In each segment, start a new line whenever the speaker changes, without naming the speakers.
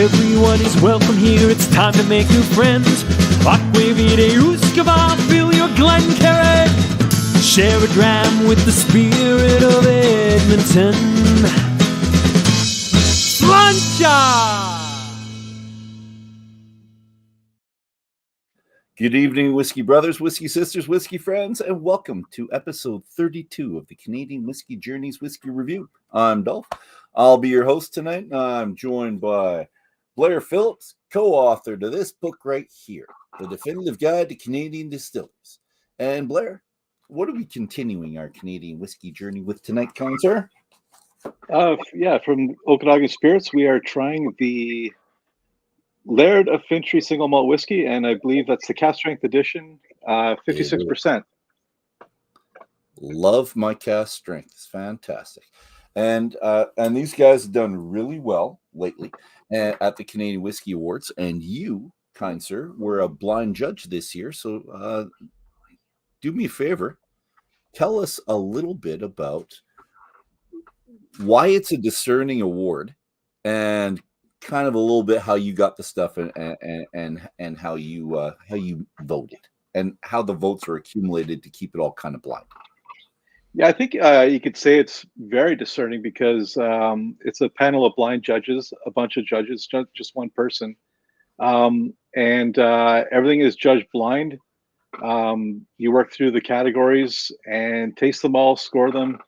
Everyone is welcome here, it's time to make new friends. Fill your Glencairn. Share a dram with the spirit of Edmonton. Sluncha!
Good evening, Whiskey Brothers, Whiskey Sisters, Whiskey Friends, and welcome to episode 32 of the Canadian Whisky Journey's Whiskey Review. I'm Dolph. I'll be your host tonight. I'm joined by Blair Phillips, co-author to this book right here, The Definitive Guide to Canadian Distilleries. And Blair, what are we continuing our Canadian Whisky Journey with tonight, kind sir?
From Okanagan Spirits, we are trying the Laird of Fintry single malt whiskey, and I believe that's the cast strength edition, 56%.
Love my cast strength. It's fantastic. And these guys have done really well lately at the Canadian Whisky Awards. And you, kind sir, were a blind judge this year. So do me a favor. Tell us a little bit about why it's a discerning award and kind of a little bit how you got the stuff and how you voted and how the votes are accumulated to keep it all kind of blind.
Yeah, I think you could say it's very discerning because it's a panel of blind judges, a bunch of judges, just one person. And everything is judged blind. You work through the categories and taste them all, score them.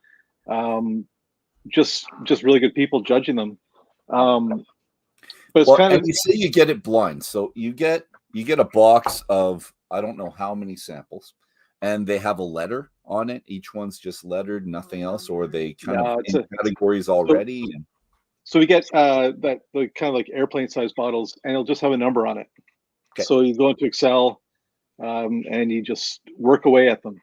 Just really good people judging them. But it's
and you say you get it blind. So you get a box of, I don't know how many samples, and they have a letter on it. Each one's just lettered, nothing else, or they kind of in categories already.
So we get the kind of like airplane size bottles, and it'll just have a number on it. Okay. So you go into Excel, and you just work away at them.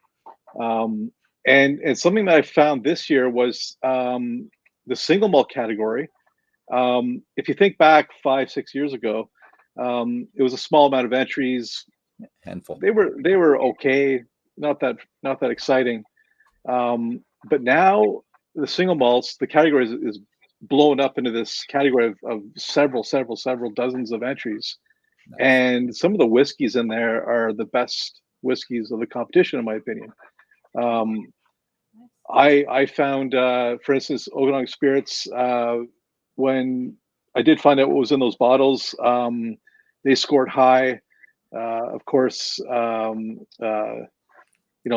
And something that I found this year was the single malt category. If you think back 5-6 years ago, it was a small amount of entries.
Handful.
They were okay, not that exciting. But now the single malts, the category is blown up into this category of several dozens of entries. Nice. And some of the whiskeys in there are the best whiskeys of the competition, in my opinion. I found, for instance, Okanagan Spirits, when I did find out what was in those bottles, they scored high. Of course,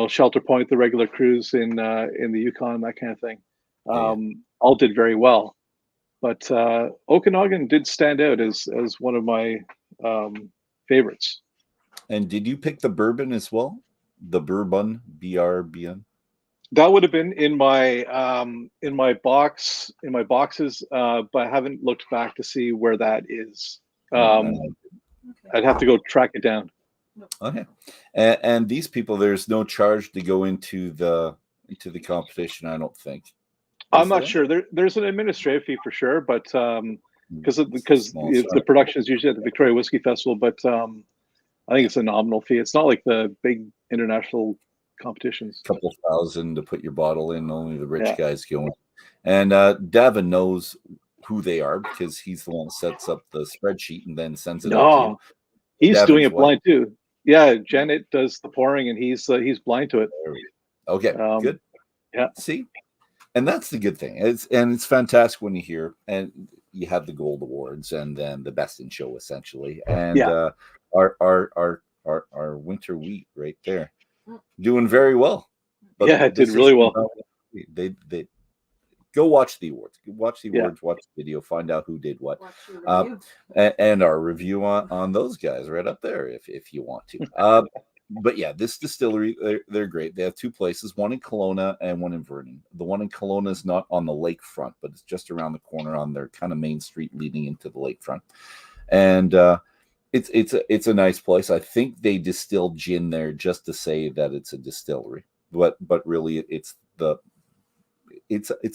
Shelter Point, the regular cruise in the Yukon, that kind of thing, all did very well. But Okanagan did stand out as one of my favorites.
And did you pick the bourbon as well? The bourbon, BRBN?
That would have been in my boxes, but I haven't looked back to see where that is. I'd have to go track it down.
Okay, and these people, there's no charge to go into the competition, I don't think.
I'm not sure. There's an administrative fee for sure, but because the production is usually at the Victoria Whiskey Festival, but I think it's a nominal fee. It's not like the big international competitions.
A couple thousand to put your bottle in, only the rich guys going. And Davin knows who they are because he's the one that sets up the spreadsheet and then sends it out to you.
He's Davin's doing it blind too. Yeah, Janet does the pouring and he's blind to it.
Okay, good.
Yeah.
See? And that's the good thing. It's fantastic when you hear, and you have the gold awards and then the best in show essentially. And our winter wheat right there. Doing very well.
But it did really well.
They go watch the awards. Watch the awards, watch the video, find out who did what. And our review on those guys right up there if you want to. But yeah, this distillery, they're great. They have two places, one in Kelowna and one in Vernon. The one in Kelowna is not on the lakefront, but it's just around the corner on their kind of main street leading into the lakefront. And it's a nice place. I think they distill gin there just to say that it's a distillery, but really it's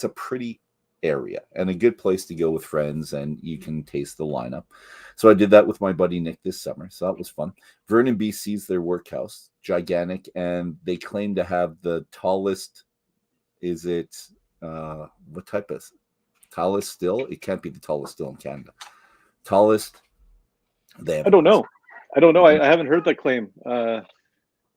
a pretty area and a good place to go with friends, and you can taste the lineup. So I did that with my buddy Nick this summer, so that was fun. Vernon, BC's their workhouse, gigantic, and they claim to have the tallest. Is it what type of tallest still? It can't be the tallest still in Canada. Tallest. They have.
I don't know. I haven't heard that claim.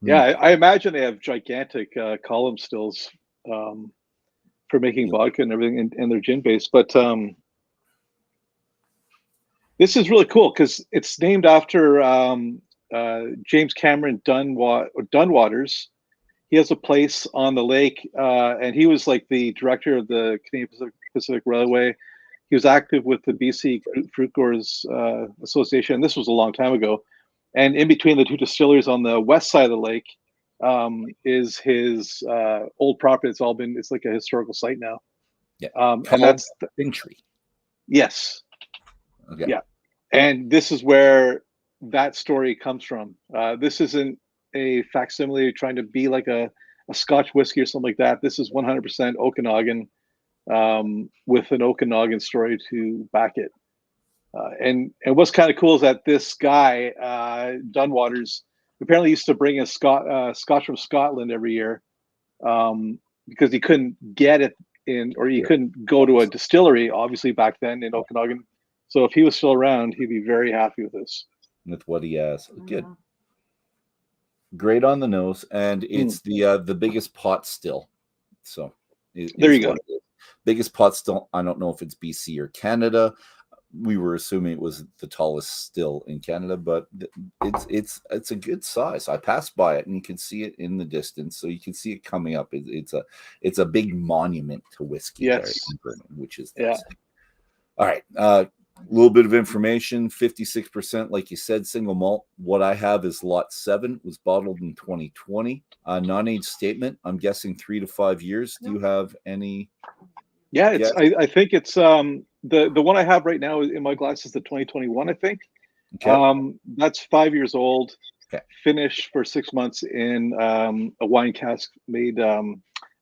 Yeah, I imagine they have gigantic column stills for making vodka and everything, and their gin base. But this is really cool because it's named after James Cameron Dunwaters. He has a place on the lake, and he was like the director of the Canadian Pacific Railway. He was active with the BC Fruit Growers Association. This was a long time ago. And in between the two distilleries on the west side of the lake is his old property. It's like a historical site now.
Yeah.
And that's
Fintry.
Yes.
Okay.
Yeah. And this is where that story comes from. This isn't a facsimile trying to be like a Scotch whiskey or something like that. This is 100% Okanagan with an Okanagan story to back it. And what's kind of cool is that this guy, Dunwaters, apparently used to bring a Scotch from Scotland every year because he couldn't get it he couldn't go to a distillery, obviously, back then in Okanagan. So if he was still around, he'd be very happy with this.
With what he has. Good. Great on the nose. And it's the biggest pot still. So
there you go.
Biggest pot still. I don't know if it's BC or Canada. We were assuming it was the tallest still in Canada, but it's a good size. I passed by it and you can see it in the distance, so you can see it coming up. It's a big monument to whiskey.
Yes,
there, which is nice. All right. A little bit of information. 56%, like you said, single malt. What I have is lot 7. Was bottled in 2020. Non-age statement. I'm guessing 3 to 5 years. Do you have any?
Yeah, it's. I think it's the one I have right now in my glass is the 2021. I think. Okay. That's 5 years old.
Okay.
Finished for 6 months in a wine cask made a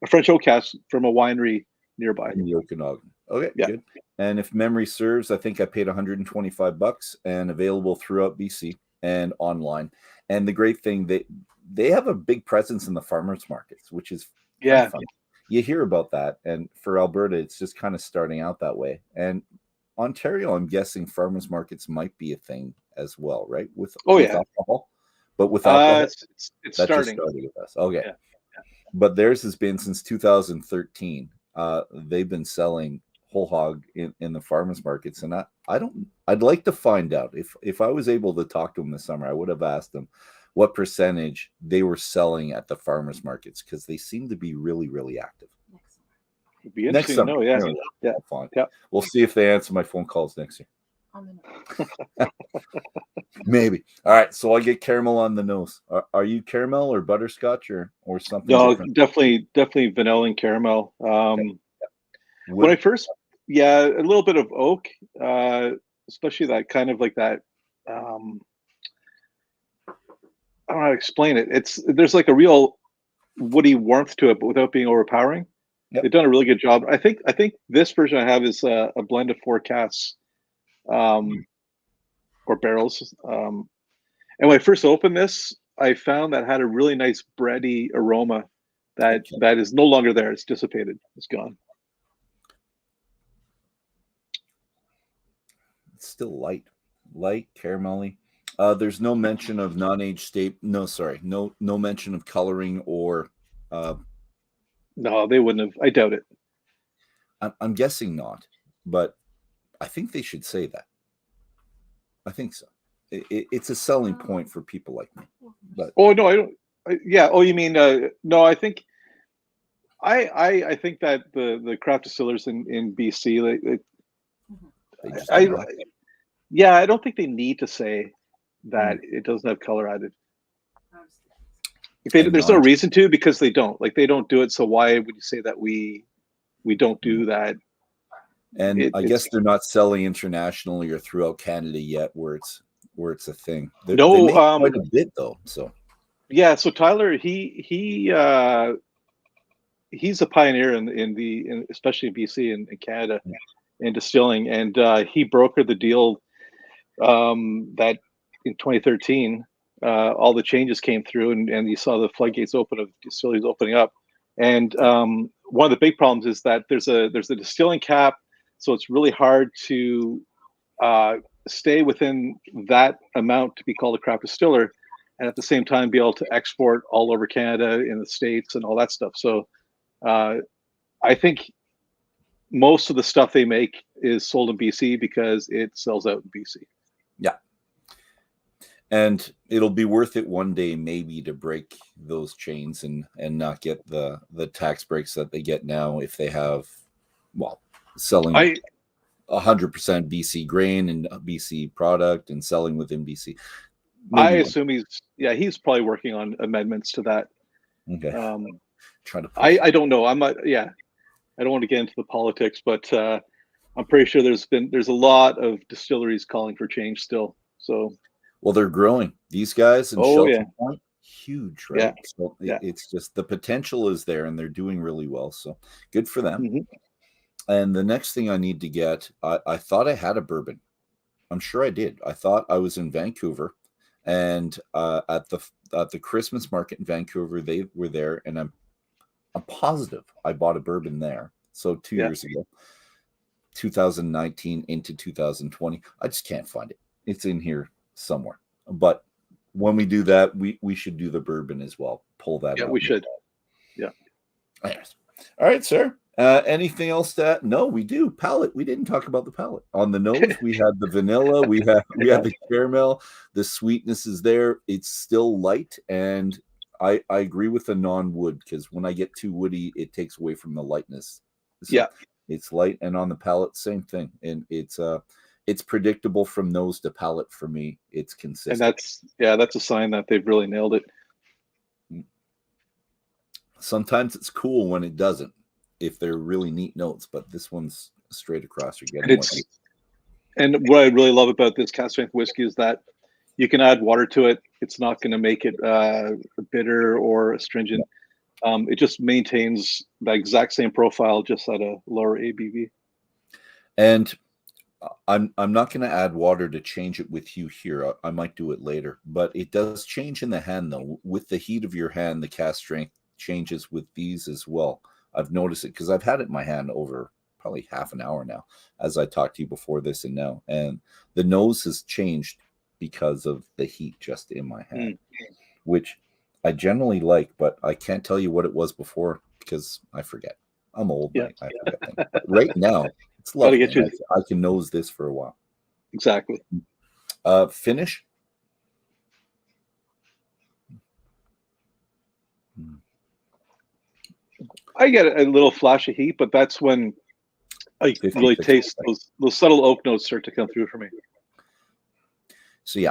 French oak cask from a winery nearby.
In the Okanagan. Okay,
yeah.
Good. And if memory serves, I think I paid $125 and available throughout BC and online. And the great thing, they have a big presence in the farmers markets, which is fun. You hear about that, and for Alberta, it's just kind of starting out that way. And Ontario, I'm guessing farmers markets might be a thing as well, right? With alcohol, but with alcohol,
it's starting.
With us. Okay,
yeah.
But theirs has been since 2013. They've been selling whole hog in the farmers markets, and I'd like to find out if I was able to talk to them this summer, I would have asked them what percentage they were selling at the farmers markets, because they seem to be really, really active.
It'd be interesting to know. Yeah.
Fine. Yeah. We'll see if they answer my phone calls next year. Maybe. All right. So I get caramel on the nose. Are you caramel or butterscotch or something?
No,
different?
definitely vanilla and caramel. When I first, a little bit of oak, especially that kind of like that. I don't know how to explain it. There's like a real woody warmth to it, but without being overpowering. Yep. They've done a really good job. I think this version I have is a blend of 4 casks, or barrels. And when I first opened this, I found that it had a really nice bready aroma that is no longer there. It's dissipated. It's gone.
It's still light caramelly. There's no mention of non-age state. No mention of coloring or.
No, they wouldn't have. I doubt it.
I'm guessing not, but I think they should say that. I think so. It's a selling point for people like me. But
no, I don't. You mean no? I think. I think that the craft distillers in BC, I don't think they need to say that it doesn't have color added. There's no reason to, because they don't. Like, they don't do it. So why would you say that we don't do that?
And I guess they're not selling internationally or throughout Canada yet, where it's a thing. They make quite a bit though. So
so Tyler, he's a pioneer in especially in BC and in Canada in distilling, and he brokered the deal that in 2013. All the changes came through, and you saw the floodgates open of distilleries opening up. And one of the big problems is that there's a distilling cap, so it's really hard to stay within that amount to be called a craft distiller, and at the same time be able to export all over Canada, in the States, and all that stuff. So I think most of the stuff they make is sold in BC because it sells out in BC.
Yeah. And it'll be worth it one day maybe to break those chains and not get the tax breaks that they get now if they have, well, selling 100% BC grain and BC product and selling within BC.
Maybe I assume he's probably working on amendments to that.
Okay.
Trying to. I don't know. I'm not. Yeah, I don't want to get into the politics, but I'm pretty sure there's a lot of distilleries calling for change still. So.
Well, they're growing. These guys in Shelter Point, huge, right?
Yeah.
So it's just the potential is there, and they're doing really well. So good for them.
Mm-hmm.
And the next thing I need to get, I thought I had a bourbon. I'm sure I did. I thought I was in Vancouver, and at the Christmas market in Vancouver, they were there, and I'm positive I bought a bourbon there. So 2 years ago, 2019 into 2020, I just can't find it. It's in here somewhere. But when we do that, we should do the bourbon as well. Pull that out.
Yeah, we should. Yeah.
Yes. All right, sir. Anything else that? No, we do. Palate. We didn't talk about the palate. On the nose, we had the vanilla, we had the caramel. The sweetness is there. It's still light, and I agree with the non-wood, because when I get too woody, it takes away from the lightness. So it's light, and on the palate, same thing. And it's predictable from nose to palate for me. It's consistent.
And that's a sign that they've really nailed it.
Sometimes it's cool when it doesn't, if they're really neat notes, but this one's straight across. You're getting
and what I really love about this cast strength whiskey is that you can add water to it. It's not going to make it bitter or astringent. It just maintains the exact same profile, just at a lower ABV.
And I'm not going to add water to change it with you here. I might do it later, but it does change in the hand, though. With the heat of your hand, the cast strength changes with these as well. I've noticed it because I've had it in my hand over probably half an hour now, as I talked to you before this and now. And the nose has changed because of the heat just in my hand, which I generally like, but I can't tell you what it was before because I forget. I'm old. I forget things. But right now, it's lovely. I can nose this for a while.
Exactly.
Finish.
I get a little flash of heat, but that's when I really taste those subtle oak notes start to come through for me.
So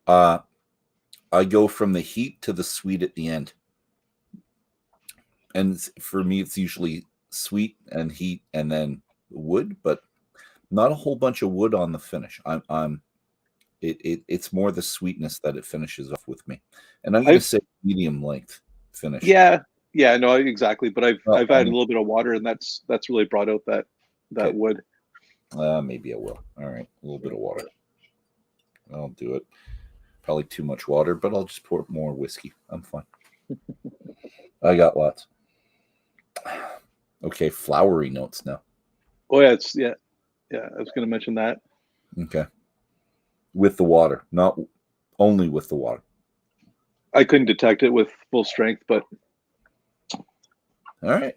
I go from the heat to the sweet at the end. And for me, it's usually sweet and heat and then wood, but not a whole bunch of wood on the finish. It's more the sweetness that it finishes off with me. And I'm going to say medium length finish.
Yeah, no, exactly. But I've added a little bit of water, and that's really brought out that wood.
Maybe I will. All right, a little bit of water. I'll do it. Probably too much water, but I'll just pour more whiskey. I'm fine. I got lots. Okay, flowery notes now.
Oh yeah, I was going to mention that.
Okay, with the water, not only with the water.
I couldn't detect it with full strength, but.
All right.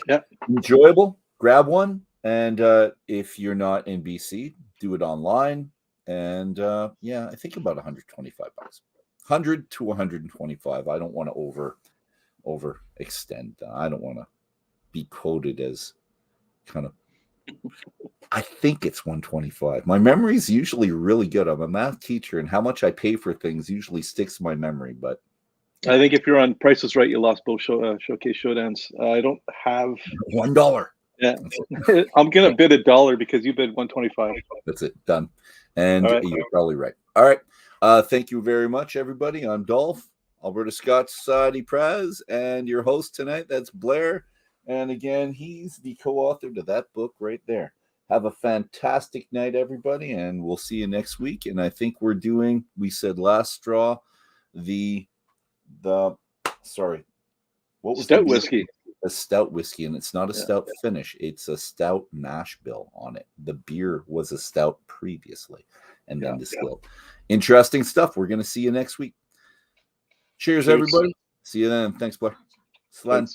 Yeah.
Enjoyable. Grab one. And if you're not in BC, do it online. And I think about $125. 100 to 125. I don't want to overextend. I don't want to be quoted as kind of. I think it's 125. My memory is usually really good. I'm a math teacher, and how much I pay for things usually sticks to my memory, but.
I think if you're on Price is Right, you lost both showcase showdowns. I don't have
$1.
Yeah, I'm gonna bid $1 because you bid 125.
That's it, done. And you're probably right. All right. Thank you very much, everybody. I'm Dolph, Alberta Scotch Society Praz, and your host tonight. That's Blair. And again, he's the co-author to that book right there. Have a fantastic night, everybody, and we'll see you next week. And I think we're doing. We said last straw, what was
stout whiskey?
a stout whiskey, and it's not a stout finish. It's a stout mash bill on it. The beer was a stout previously and then distilled. Interesting stuff. We're going to see you next week. Cheers, everybody. See you then. Thanks, Blair. Sláinte.